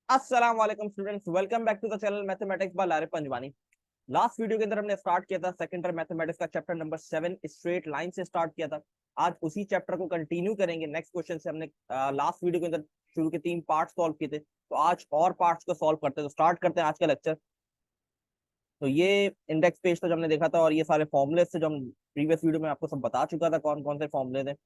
अस्सलाम वालेकुम students, welcome back to the channel mathematics by Lare Panjwani. Last video के अंदर हमने स्टार्ट किया था सेकंड टर्म मैथमेटिक्स का चैप्टर नंबर 7 स्ट्रेट लाइन से स्टार्ट किया था। आज उसी चैप्टर को कंटिन्यू करेंगे। नेक्स्ट क्वेश्चन से हमने लास्ट वीडियो के अंदर शुरू के 3 पार्ट सॉल्व किए थे, तो आज और पार्ट्स को सॉल्व करते हैं। तो स्टार्ट करते हैं आज का लेक्चर। तो ये इंडेक्स पेज तो जो हमने देखा था, और ये सारे फॉर्मुले से जो हम प्रीवियस वीडियो में आपको सब बता चुका था कौन कौन से फॉर्मुले थे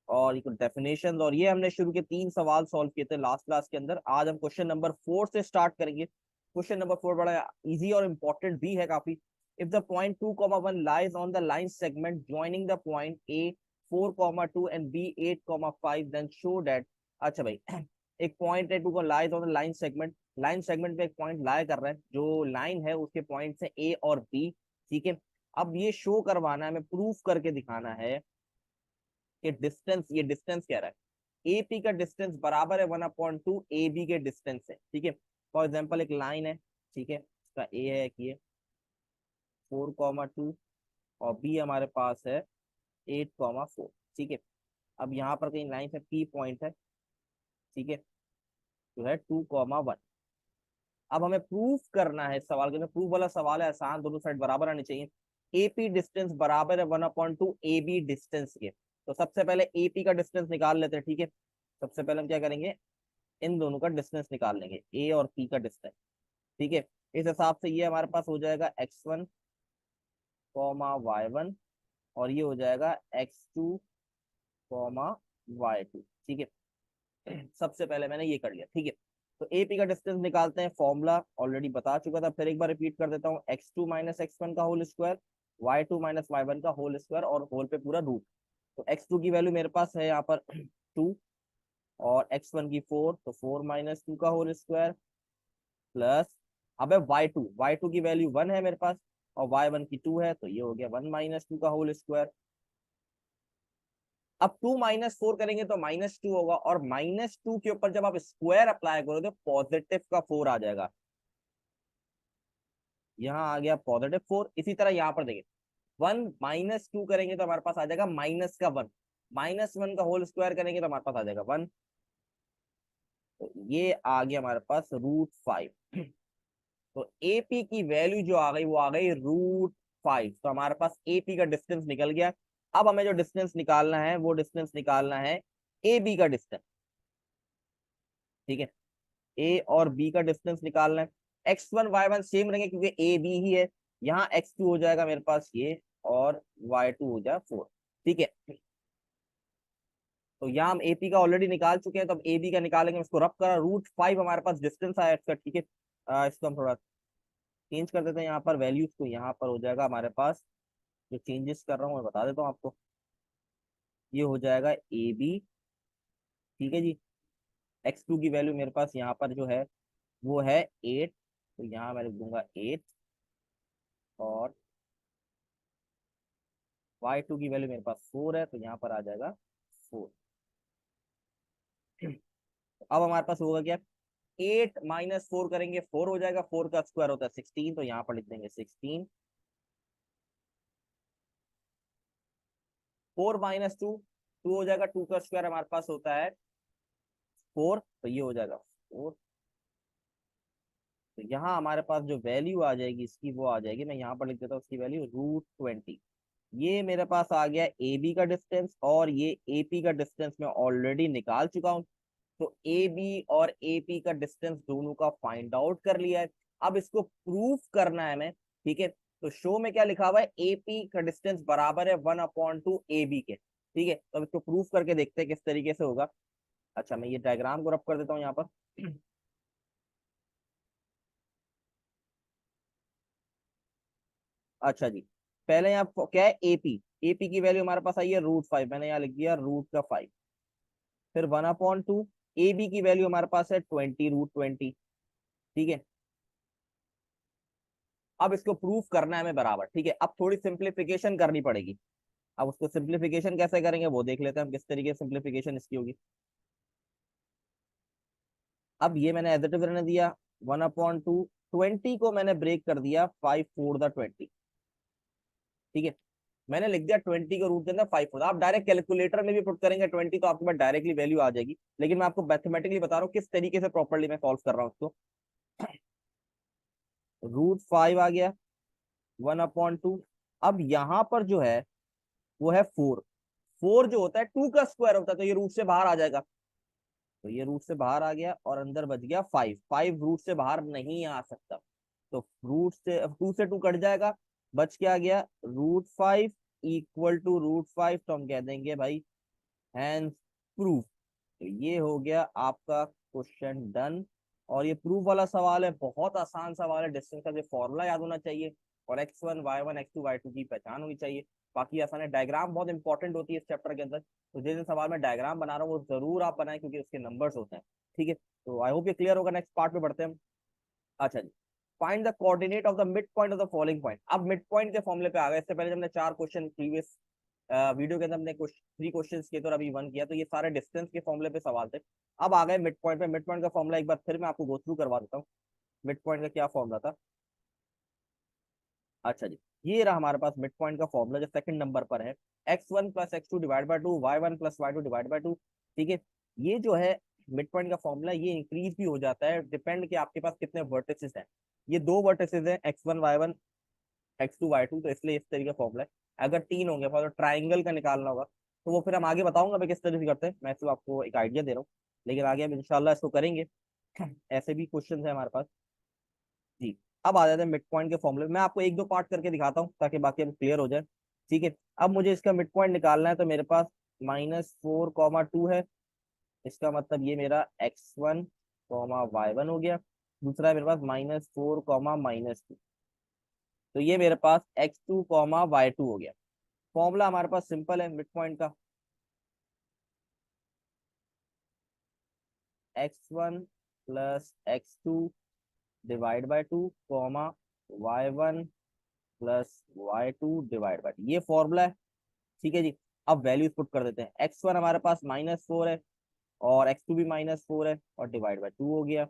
और ये कुछ डेफिनेशंस, और ये हमने शुरू के 3 सवाल सॉल्व किए थे लास्ट क्लास के अंदर। आज हम क्वेश्चन नंबर 4 से स्टार्ट करेंगे। क्वेश्चन नंबर 4 बड़ा इजी और इंपॉर्टेंट भी है काफी। If the point 2,1 lies on the line segment joining the point A 4,2 and B 8,5 then show that. अच्छा भाई, एक पॉइंट है 2 को lies on the line segment पे एक पॉइंट लाई कर रहा है, जो लाइन है उसके पॉइंट से ए और बी। ठीक है, अब ये शो करवाना है, हमें प्रूफ करके दिखाना है कि डिस्टेंस, ये डिस्टेंस कह रहा है एपी का डिस्टेंस बराबर है 1/2 ए बी के डिस्टेंस से। ठीक है, फॉर एग्जाम्पल एक लाइन है, ठीक है, इसका ए है कि 4,2 और बी हमारे पास है 8,4। ठीक है, अब यहाँ पर कहीं लाइन से पी पॉइंट है, ठीक है, जो है 2,1। अब हमें प्रूफ करना है, इस सवाल के अंदर प्रूफ वाला सवाल है, आसान, दोनों साइड बराबर आनी चाहिए। एपी डिस्टेंस बराबर है 1/2 ए बी डिस्टेंस के। तो सबसे पहले एपी का डिस्टेंस निकाल लेते हैं। ठीक है, सबसे पहले हम क्या करेंगे, इन दोनों का डिस्टेंस निकाल लेंगे, ए और पी का डिस्टेंस। ठीक है, इस हिसाब से ये हमारे पास हो जाएगा x1 कॉमा y1, और ये हो जाएगा x2 कॉमा y2। ठीक है, सबसे पहले मैंने ये कर लिया। ठीक है, तो एपी का डिस्टेंस निकालते हैं, फॉर्मूला ऑलरेडी बता चुका था, फिर एक बार रिपीट कर देता हूँ। x2 माइनस x1 का whole square, y2 minus y1 का होल स्क्वायर, और होल पे पूरा रूट। तो x2 की वैल्यू मेरे पास है यहाँ पर 2, और x1 की 4, तो 4 माइनस 2 का होल स्क्वायर प्लस, अब है y2 की वैल्यू 1 है मेरे पास, और y1 की 2 है, तो ये हो गया 1 माइनस 2 का होल स्क्वायर। अब 2 माइनस 4 करेंगे तो -2 होगा, और -2 के ऊपर जब आप स्क्वायर अप्लाई करोगे तो पॉजिटिव का 4 आ जाएगा। यहाँ आ गया +4। इसी तरह यहाँ पर देखिए, 1 -2 करेंगे तो हमारे पास आ जाएगा माइनस का 1, -1 का होल स्क्वायर करेंगे तो हमारे पास आ जाएगा 1। तो ये आ गया हमारे पास √5। तो एपी की वैल्यू जो आ गई वो आ गई √5। तो हमारे पास एपी का डिस्टेंस निकल गया। अब हमें जो डिस्टेंस निकालना है वो डिस्टेंस निकालना है ए बी का डिस्टेंस। ठीक है, ए और बी का डिस्टेंस निकालना है। x1 y1 सेम रहेंगे क्योंकि ए बी ही है। यहाँ x2 हो जाएगा मेरे पास ये, और y2 हो जाएगा 4। ठीक है, तो यहाँ हम एपी का ऑलरेडी निकाल चुके हैं, तो अब ए बी का निकालेंगे। इसको रफ करा, √5 हमारे पास डिस्टेंस आया इसका। ठीक है, इसको हम थोड़ा चेंज कर देते हैं, यहाँ पर वैल्यूज को यहाँ पर हो जाएगा हमारे पास, जो चेंजेस कर रहा हूँ मैं बता देता हूँ आपको। ये हो जाएगा ए बी, ठीक है जी। x2 की वैल्यू मेरे पास यहाँ पर जो है वो है 8, तो यहाँ मैं लिख दूंगा 8, और y2 की वैल्यू मेरे पास 4 है, तो यहाँ पर आ जाएगा 4। अब हमारे पास होगा क्या, 8 माइनस 4 करेंगे 4 हो जाएगा, 4 का स्क्वायर होता है 16, तो यहाँ पर लिख देंगे 16। 4 माइनस 2, 2 हो जाएगा, 2 का स्क्वायर हमारे पास होता है 4, तो ये हो जाएगा 4। तो यहाँ हमारे पास जो वैल्यू आ जाएगी इसकी, वो आ जाएगी, मैं यहाँ पर लिख देता हूँ उसकी वैल्यू √20। ये मेरे पास आ गया ए बी का डिस्टेंस, और ये ए पी का डिस्टेंस मैं ऑलरेडी निकाल चुका हूँ। तो ए बी और ए पी का डिस्टेंस दोनों का फाइंड आउट कर लिया है। अब इसको प्रूफ करना है हमें। ठीक है, तो शो में क्या लिखा हुआ है, ए पी का डिस्टेंस बराबर है 1/2 ए बी के। ठीक है, तो अब इसको प्रूफ करके देखते हैं किस तरीके से होगा। अच्छा, मैं ये डायग्राम को रब कर देता हूँ यहाँ पर। अच्छा जी, पहले यहाँ क्या है, एपी, एपी की वैल्यू हमारे पास आई है √5, मैंने यहाँ लिख दिया √5। फिर 1/2, ए बी की वैल्यू हमारे पास है 20, √20। ठीक है, अब इसको प्रूफ करना है हमें बराबर। ठीक है, अब थोड़ी सिंप्लीफिकेशन करनी पड़ेगी। अब उसको सिंप्लीफिकेशन कैसे करेंगे वो देख लेते हैं हम, किस तरीके से सिंप्लीफिकेशन इसकी होगी। अब ये मैंने एज इट इज रहने दिया 1/2, 20 को मैंने ब्रेक कर दिया 5 4 द 20। ठीक है, मैंने लिख दिया 20 का रूट के अंदर 5 होता है। आप डायरेक्ट कैलकुलेटर में भी पुट करेंगे 20 तो आपके पास डायरेक्टली वैल्यू आ जाएगी, लेकिन मैं आपको मैथमेटिकली बता रहा हूँ किस तरीके से प्रॉपरली मैं सॉल्व कर रहा हूँ उसको। √5 आ गया 1/2। अब यहाँ पर जो है वो है 4। 4 जो होता है 2 का स्क्वायर होता है, तो ये रूट से बाहर आ जाएगा। तो ये रूट से बाहर आ गया और अंदर बच गया 5। 5 रूट से बाहर नहीं आ सकता, तो रूट से 2 से 2 कट जाएगा, बच क्या गया √5 इक्वल टू √5। तो हम कह देंगे भाई हैंस प्रूफ। तो ये हो गया आपका क्वेश्चन डन। और ये प्रूफ वाला सवाल है, बहुत आसान सवाल है। डिस्टेंस का जो फॉर्मूला याद होना चाहिए और x1 y1 x2 y2 की पहचान होनी चाहिए। बाकी आसान है। डायग्राम बहुत इंपॉर्टेंट होती है इस चैप्टर के अंदर, तो जिस सवाल में डायग्राम बना रहा हूँ वो जरूर आप बनाएं, क्योंकि उसके नंबर्स होते हैं। ठीक है, तो आई होप ये क्लियर होगा। नेक्स्ट पार्ट पे बढ़ते हैं हम। अच्छा जी, find the coordinate of the mid point of the following point. अब मिड पॉइंट के फॉर्मूले पे आ गए। इससे पहले जब हमने 4 क्वेश्चन प्रीवियस वीडियो के अंदर हमने 3 क्वेश्चन किए तो अभी 1 किया, तो ये सारे डिस्टेंस के फॉर्मूले पे सवाल थे। अब आ गए मिड पॉइंट पे। मिड पॉइंट का फॉर्मूला एक बार फिर मैं आपको गो थ्रू करवा देता हूँ। मिड पॉइंट का क्या फॉर्मूला था। अच्छा जी, ये रहा हमारे पास मिड पॉइंट का फॉर्मूला जो सेकंड नंबर पर है। x1 + x2 divide by 2 y1 + y2 divide by 2। ठीक है, ये जो है मिड पॉइंट का फॉर्मूला ये इंक्रीज भी हो जाता है, डिपेंड कि आपके पास कितने वर्टिसेस हैं। ये 2 वर्टिसेस हैं x1 y1 x2 y2, तो इसलिए इस तरीके का फॉर्मूला है। अगर 3 होंगे फॉर ट्राइंगल का निकालना होगा तो वो फिर हम आगे बताऊंगा मैं किस तरह से करते हैं। मैं सिर्फ आपको एक आइडिया दे रहा हूँ, लेकिन आगे हम इंशाल्लाह इसको करेंगे। ऐसे भी क्वेश्चन है हमारे पास जी। अब आ जाते हैं मिड पॉइंट के फॉर्मूले। मैं आपको एक दो पार्ट करके दिखाता हूँ ताकि बाकी अब क्लियर हो जाए। ठीक है, अब मुझे इसका मिड पॉइंट निकालना है, तो मेरे पास -4, 2 है। इसका मतलब ये मेरा x1, y1 हो गया। दूसरा है मेरे पास -4, -2। तो ये मेरे पास x2, y2 हो गया। फॉर्मूला हमारे पास सिंपल है मिड पॉइंट का। x1 + x2 divide by 2, y1 + y2 divide by 2, ये फॉर्मूला है। ठीक है जी। अब वैल्यूज पुट कर देते हैं। x1 हमारे पास -4 है और x2 भी -4 है और डिवाइड बाय 2 हो गया।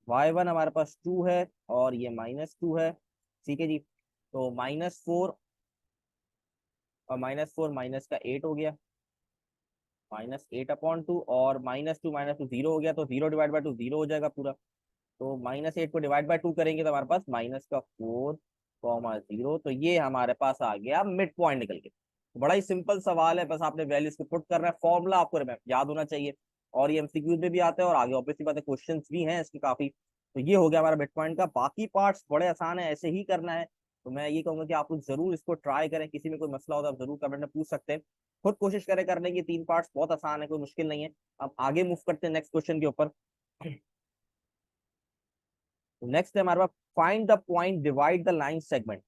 y1 हमारे पास 2 है और ये -2 है। ठीक है जी, तो -4 और -4 माइनस का 8 हो गया, -8/2। और -2 0 हो गया, तो 0 डिवाइड बाय 2 0 हो जाएगा पूरा। तो -8 को डिवाइड बाय 2 करेंगे तो हमारे पास -4, 0। तो ये हमारे पास आ गया मिड पॉइंट निकल के। तो बड़ा ही सिंपल सवाल है, बस आपने वैल्यूज को पुट करना है। फॉर्मूला आपको याद होना चाहिए, और ये एमसीक्यूज में भी आता है और आगे ऑब्वियसली बात है क्वेश्चन भी हैं इसके काफी। तो ये हो गया हमारा मिड पॉइंट का। बाकी पार्ट्स बड़े आसान है, ऐसे ही करना है। तो मैं ये कहूंगा कि आप लोग जरूर इसको ट्राई करें। किसी में कोई मसला हो तो आप जरूर कमेंट में पूछ सकते हैं। खुद कोशिश करें करने की। 3 पार्ट्स बहुत आसान है, कोई मुश्किल नहीं है। अब आगे मूव करते हैं नेक्स्ट क्वेश्चन के ऊपर। नेक्स्ट है हमारे पास find the point divide the line segment.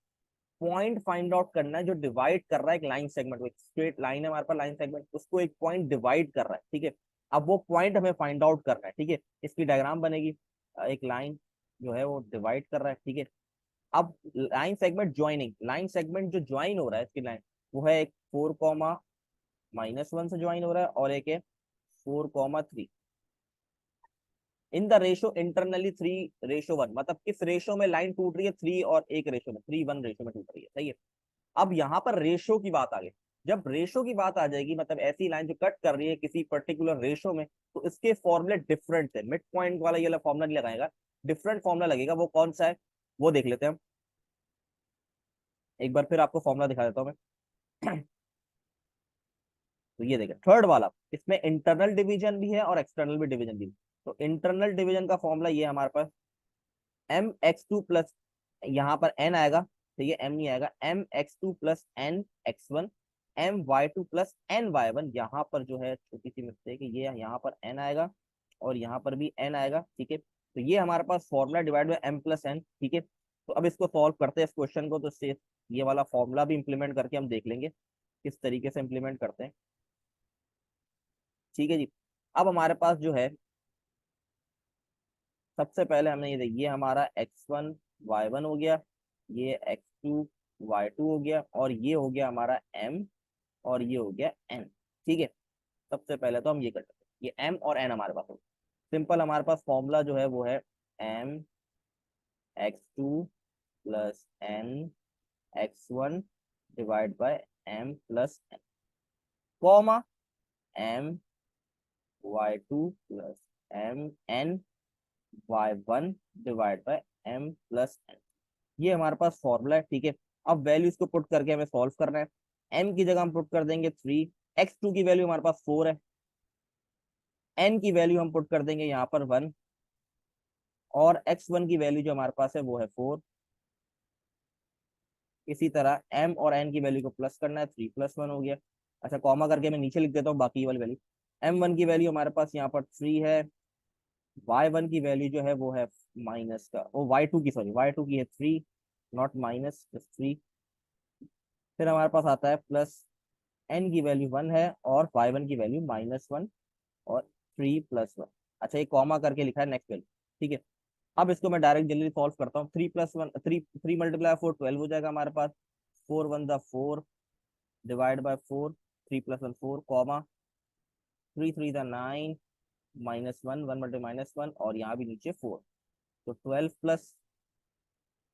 Point find out करना है जो डिवाइड कर रहा है एक लाइन सेगमेंट को। एक स्ट्रेट लाइन है हमारे पास लाइन सेगमेंट, उसको एक पॉइंट डिवाइड कर रहा है। ठीक है, अब वो पॉइंट हमें फाइंड आउट करना है। ठीक है, इसकी डायग्राम बनेगी। एक लाइन जो है वो डिवाइड कर रहा है। ठीक है, अब line segment joining, line segment जो ज्वाइन हो रहा है इसकी लाइन, वो है एक 4, -1 से ज्वाइन हो रहा है और एक है 4, 3। इन द रेशो इंटरनली 3:1, मतलब किस रेशो में लाइन टूट रही है, 3 और 1 रेशो में, 3:1 रेशो में टूट रही है। सही है। अब यहाँ पर रेशो की बात आ गई। जब रेशो की बात आ जाएगी, मतलब ऐसी लाइन जो कट कर रही है किसी पर्टिकुलर रेशो में, तो इसके फॉर्मूले डिफरेंट है। मिड पॉइंट वाला ये फॉर्मूला नहीं लगाएगा, डिफरेंट फॉर्मूला लगेगा। वो कौन सा है वो देख लेते हैं हम। एक बार फिर आपको फॉर्मूला दिखा देता हूँ मैं। तो ये देखें थर्ड वाला, इसमें इंटरनल डिवीजन भी है और एक्सटर्नल भी डिवीजन भी है। तो इंटरनल डिवीजन का फॉर्मूला ये हमारे पास mx2 प्लस, यहाँ पर n आएगा तो ये m नहीं आएगा, mx2 + nx1 my2 + ny1। यहाँ पर जो है छोटी सी मिस्टेक है, ये यहाँ पर n आएगा और यहाँ पर भी n आएगा। ठीक है, तो ये हमारे पास formula divide by m + n। ठीक है, तो अब इसको सॉल्व करते हैं इस क्वेश्चन को। तो इससे ये वाला फॉर्मूला भी इंप्लीमेंट करके हम देख लेंगे किस तरीके से इंप्लीमेंट करते हैं। ठीक है जी, अब हमारे पास जो है सबसे पहले हमने ये हमारा x1 y1 हो गया, ये x2 y2 हो गया, और ये हो गया हमारा m और ये हो गया n। ठीक है, सबसे पहले तो हम ये कर सकते हैं, ये m और n हमारे पास हो। सिंपल हमारे पास फॉर्मूला जो है वो है mx2 + nx1 divide by m plus n, comma m y2 plus m n y1 divide by m plus n। ये हमारे पास फॉर्मूला है, ठीक है। अब वैल्यूज को पुट करके हमें सॉल्व करना है। m की जगह हम पुट कर देंगे 3, x2 की वैल्यू हमारे पास 4 है, n की वैल्यू हम पुट कर देंगे यहाँ पर 1, और x1 की वैल्यू जो हमारे पास है वो है 4। इसी तरह m और n की वैल्यू को प्लस करना है, 3 प्लस 1 हो गया। अच्छा, कॉमा करके मैं नीचे लिख देता हूँ बाकी वाली वैल्यू। m1 की वैल्यू हमारे पास यहाँ पर 3 है, y1 की वैल्यू जो है वो है माइनस का, वो y2 की, सॉरी y2 की है 3, नॉट माइनस, 3। फिर हमारे पास आता है प्लस, n की वैल्यू 1 है और y1 की वैल्यू -1 और 3 प्लस 1। अच्छा, ये कॉमा करके लिखा है नेक्स्ट वैल्यू, ठीक है। अब इसको मैं डायरेक्ट जल्दी सॉल्व करता हूँ। 3 प्लस 1, 3 मल्टीप्लाई 4 12 हो जाएगा हमारे पास। 4 1 the 4 divide by 4, 3 plus 1 4, comma 3 3 the 9 -1 1 multi -1, और यहाँ भी नीचे 4। तो 12 plus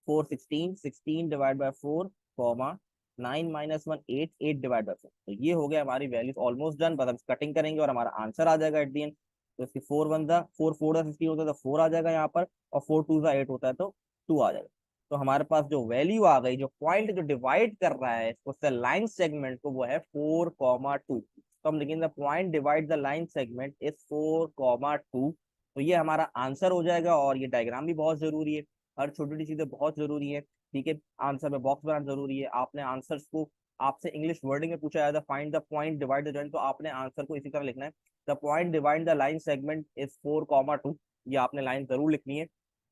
4 16, 16 divide by 4, comma 9 -1 8, 8 divide by 4। तो ये हो गया हमारी वैल्यूज ऑलमोस्ट डन, बस हम कटिंग करेंगे और हमारा आंसर आ जाएगा एट दी एंड। तो इसकी 4 1 दा 4 4 दा 16 होता है तो 4 आ जाएगा यहाँ पर, और 4 2 दा 8 होता है तो 2 आ जाएगा। तो हमारे पास जो वैल्यू आ गई, जो पॉइंट जो डिवाइड कर रहा है उससे लाइन सेगमेंट को, वो है 4,2। तो हम लिखेंगे point divide the line segment is 4,2। तो ये हमारा आंसर हो जाएगा, और ये डायग्राम भी बहुत जरूरी है, हर छोटी छोटी चीजें बहुत जरूरी है, ठीक है। आंसर में बॉक्स बनाना जरूरी है। आपने आंसर्स को, आपसे इंग्लिश वर्डिंग में पूछा जाता है find the point divide the joint, तो आपने आंसर को इसी तरह लिखना है, the point divide the line segment is 4,2। ये आपने लाइन जरूर लिखनी है।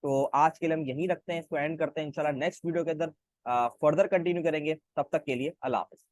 तो आज के लिए हम यही रखते हैं, इसको एंड करते हैं। इंशाल्लाह नेक्स्ट वीडियो के अंदर फर्दर कंटिन्यू करेंगे। तब तक के लिए अल्लाह हाफिज।